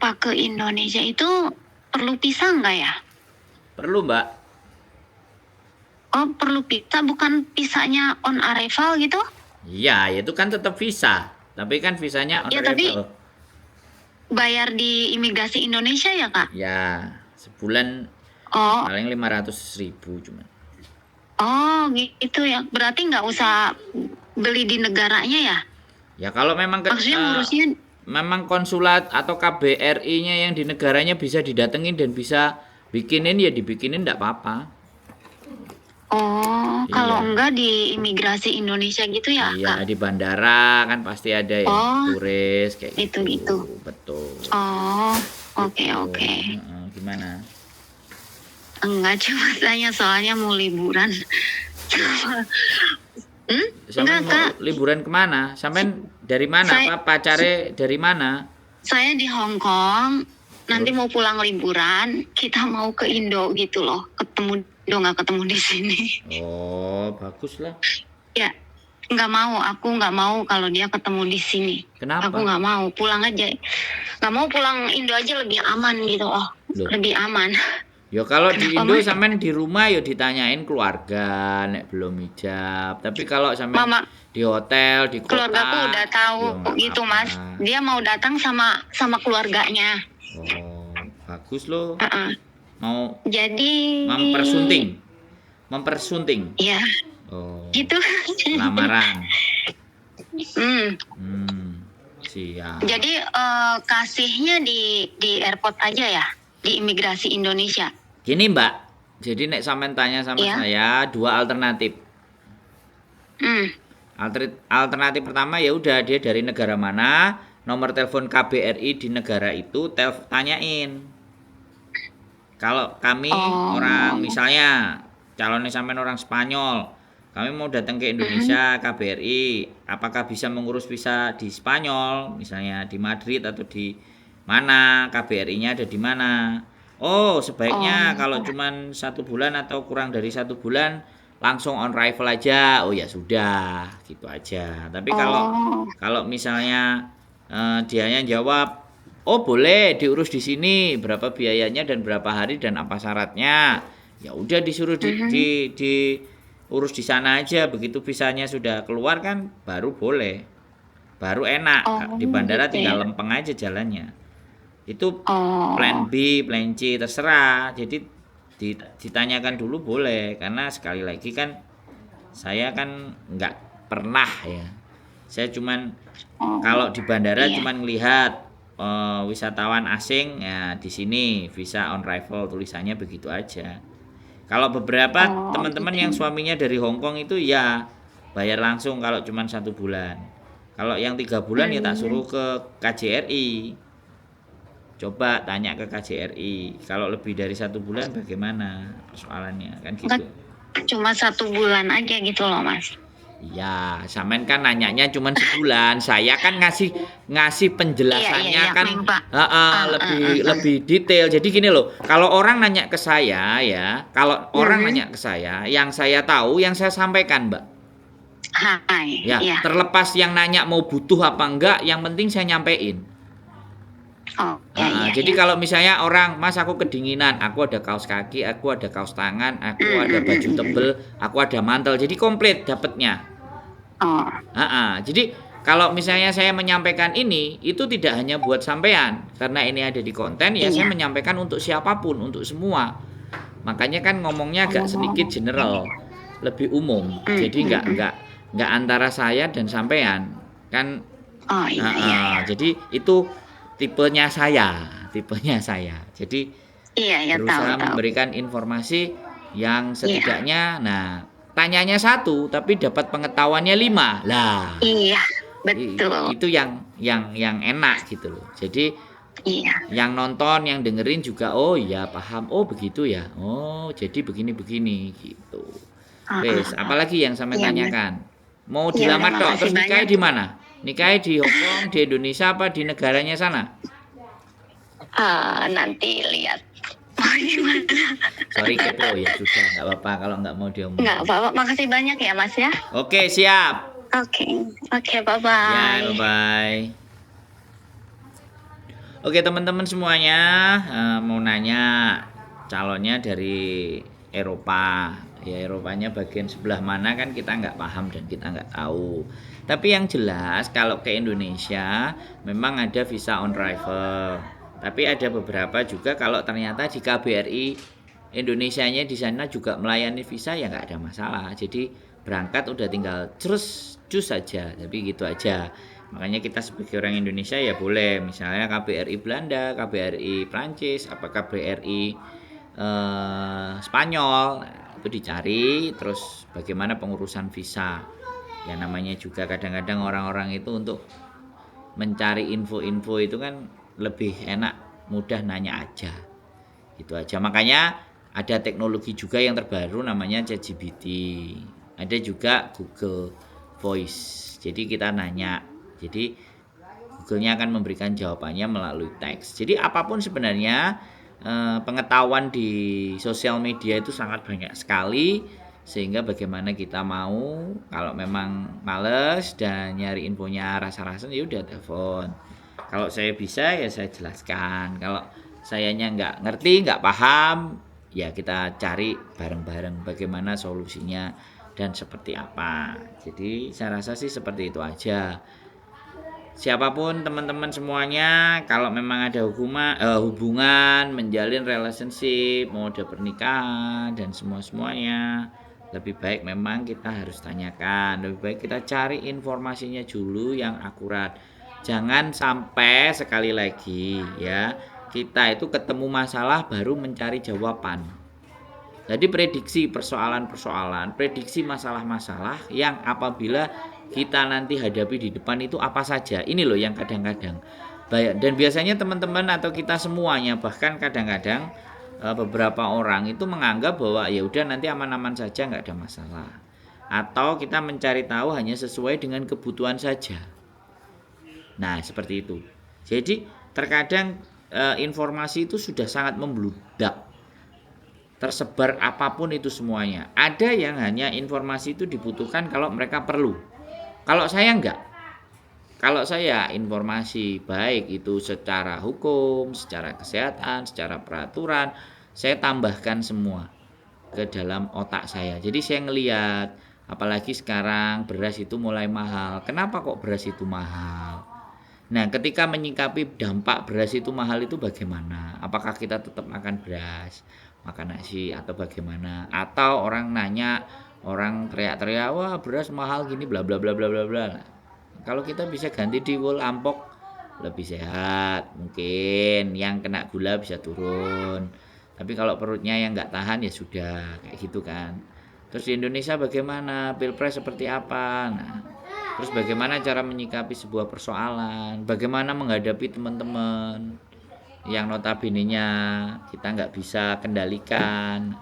Eropa ke Indonesia itu perlu visa nggak ya? Perlu, Mbak. Oh, perlu visa, bukan visanya on arrival gitu? Iya, itu kan tetap visa. Tapi kan visanya on Ya, tapi arrival. bayar di imigrasi Indonesia ya, Kak? Ya, sebulan Oh, paling 500.000 cuman. oh gitu ya. Berarti nggak usah beli di negaranya ya? Ya kalau memang Maksudnya ngurusnya, memang konsulat atau KBRI-nya yang di negaranya bisa didatengin dan bisa bikinin ya dibikinin enggak apa-apa. oh kalau Iya. enggak di imigrasi Indonesia gitu ya, Iya, Kak? di bandara kan pasti ada yang Oh, turis kayak gitu. gitu-gitu. Betul. Oh, oke Gitu. oke. Gimana? Enggak, cuma tanya soalnya mau liburan. Enggak, Sampai mau Kak. liburan kemana? Sampai dari mana? Saya Apa pacare dari mana? saya di Hong Kong. Nanti Terus? mau pulang liburan, kita mau ke Indo gitu loh. Ketemu Indo, nggak ketemu di sini. Oh, bagus lah. Ya, aku nggak mau kalau dia ketemu di sini. Kenapa? Aku nggak mau, pulang aja. Nggak mau, pulang Indo aja lebih aman gitu loh. Loh. Lebih aman. Ya kalau di Kenapa, Indo Mas? sampean di rumah ya ditanyain keluarga nek belum hijab. Tapi kalau sampean Mama, di hotel, di kota, keluargaku udah tahu ya nggak gitu, apa-apa. Mas. Dia mau datang sama keluarganya. Oh, bagus loh. Uh-uh. Mau Jadi, mempersunting. Mempersunting. ya Oh, gitu. lamaran. Hmm. Siap. Jadi kasihnya di airport aja ya, di imigrasi Indonesia. Gini Mbak, jadi nek sampean tanya sama Iya. saya dua alternatif. Hmm. Alternatif pertama ya udah dia dari negara mana, nomor telepon KBRI di negara itu tanyain. Kalau kami orang misalnya calonnya sampean orang Spanyol, kami mau datang ke Indonesia KBRI, apakah bisa mengurus visa di Spanyol, misalnya di Madrid atau di mana, KBRI-nya ada di mana? Oh, sebaiknya kalau cuman 1 bulan atau kurang dari 1 bulan langsung on arrival aja. Oh ya sudah, gitu aja. Tapi kalau misalnya dianya jawab, oh boleh diurus di sini, berapa biayanya dan berapa hari dan apa syaratnya, ya udah disuruh diurus di sana aja. Begitu visanya sudah keluar kan baru boleh, baru enak. Di bandara Gitu tinggal ya. lempeng aja jalannya. Itu plan B, plan C terserah. Jadi ditanyakan dulu boleh, karena sekali lagi kan saya kan nggak pernah ya. Saya cuman kalau di bandara cuman ngelihat wisatawan asing ya di sini visa on arrival tulisannya begitu aja. Kalau beberapa teman-teman yang suaminya dari Hong Kong itu ya bayar langsung kalau cuman 1 bulan. Kalau yang 3 bulan ya tak suruh ke KJRI. Coba tanya ke KJRI, kalau lebih dari 1 bulan bagaimana persoalannya, kan gitu. Cuma 1 bulan aja gitu loh, Mas. Iya, sampean kan nanyanya cuma sebulan. Saya kan ngasih penjelasannya Iya, kan Pak. lebih detail. Jadi gini loh, kalau orang nanya ke saya ya, nanya ke saya, yang saya tahu, yang saya sampaikan, Mbak. Hai. Ya, Iya. terlepas yang nanya mau butuh apa enggak, yang penting saya nyampein. Oh, iya. Jadi kalau misalnya orang, Mas aku kedinginan, aku ada kaos kaki, aku ada kaos tangan, aku ada baju tebel, aku ada mantel, jadi komplit dapatnya. Oh. Jadi kalau misalnya saya menyampaikan ini, itu tidak hanya buat sampean, karena ini ada di konten ya, saya menyampaikan untuk siapapun, untuk semua. Makanya kan ngomongnya agak sedikit general, lebih umum. Jadi nggak antara saya dan sampean kan. Oh iya. Jadi itu tipenya saya. Jadi berusaha tahu. memberikan informasi yang setidaknya, nah tanyanya 1 tapi dapat pengetahuannya 5 lah. Iya, betul. Itu yang enak gitu loh. Jadi yang nonton, yang dengerin juga oh ya paham, oh begitu ya, oh jadi begini gitu. Wes, apalagi yang sampai tanyakan? Mau dilamar tok, terus nikahnya di mana? Nikahnya di Hong Kong, di Indonesia apa di negaranya sana? Nanti lihat. Sorry kepo ya, sudah nggak apa-apa kalau nggak mau diomong. Nggak apa-apa, makasih banyak ya Mas ya. Oke, siap. Oke, bye-bye. Ya, bye-bye. Oke teman-teman semuanya, mau nanya calonnya dari Eropa. Ya Eropanya bagian sebelah mana kan kita nggak paham dan kita nggak tahu. Tapi yang jelas kalau ke Indonesia memang ada visa on arrival. Tapi ada beberapa juga kalau ternyata di KBRI Indonesianya di sana juga melayani visa ya nggak ada masalah. Jadi berangkat udah tinggal cus saja. Tapi gitu aja. Makanya kita sebagai orang Indonesia ya boleh misalnya KBRI Belanda, KBRI Prancis, apa KBRI Spanyol, itu dicari terus bagaimana pengurusan visa. Ya namanya juga kadang-kadang orang-orang itu untuk mencari info-info itu kan lebih enak mudah nanya aja. Gitu aja. Makanya ada teknologi juga yang terbaru namanya ChatGPT. Ada juga Google Voice. Jadi kita nanya. Jadi Google-nya akan memberikan jawabannya melalui teks. Jadi apapun sebenarnya pengetahuan di sosial media itu sangat banyak sekali, sehingga bagaimana kita mau kalau memang males dan nyari infonya rasa-rasan ya udah telepon. Kalau saya bisa ya saya jelaskan. Kalau sayanya nggak ngerti, nggak paham, ya kita cari bareng-bareng bagaimana solusinya dan seperti apa. Jadi saya rasa sih seperti itu aja. Siapapun teman-teman semuanya, kalau memang ada hubungan, menjalin relationship, mau ada pernikahan dan semuanya, lebih baik memang kita harus tanyakan, lebih baik kita cari informasinya dulu yang akurat. Jangan sampai sekali lagi ya, kita itu ketemu masalah baru mencari jawaban. Jadi prediksi persoalan-persoalan, prediksi masalah-masalah yang apabila kita nanti hadapi di depan itu apa saja. Ini loh yang kadang-kadang dan biasanya teman-teman atau kita semuanya bahkan kadang-kadang beberapa orang itu menganggap bahwa ya udah nanti aman-aman saja nggak ada masalah. Atau kita mencari tahu hanya sesuai dengan kebutuhan saja. Nah, seperti itu. Jadi terkadang informasi itu sudah sangat membludak. Tersebar apapun itu semuanya. Ada yang hanya informasi itu dibutuhkan kalau mereka perlu. Kalau saya enggak. Kalau saya informasi baik itu secara hukum, secara kesehatan, secara peraturan, saya tambahkan semua ke dalam otak saya. Jadi saya ngelihat, apalagi sekarang beras itu mulai mahal. Kenapa kok beras itu mahal? Nah, ketika menyikapi dampak beras itu mahal itu bagaimana? Apakah kita tetap makan beras, makan nasi atau bagaimana? Atau orang nanya, orang teriak-teriak, "Wah, beras mahal gini bla bla bla bla bla bla." Nah, kalau kita bisa ganti di wol ampok lebih sehat, mungkin yang kena gula bisa turun. Tapi kalau perutnya yang nggak tahan ya sudah kayak gitu kan. Terus di Indonesia bagaimana? Pilpres seperti apa? Nah, terus bagaimana cara menyikapi sebuah persoalan? Bagaimana menghadapi teman-teman yang notabene-nya kita nggak bisa kendalikan?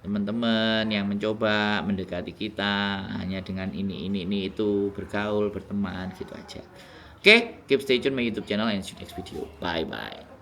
Teman-teman yang mencoba mendekati kita hanya dengan ini itu bergaul, berteman gitu aja. Oke, keep stay tune my YouTube channel and see you next video. Bye bye.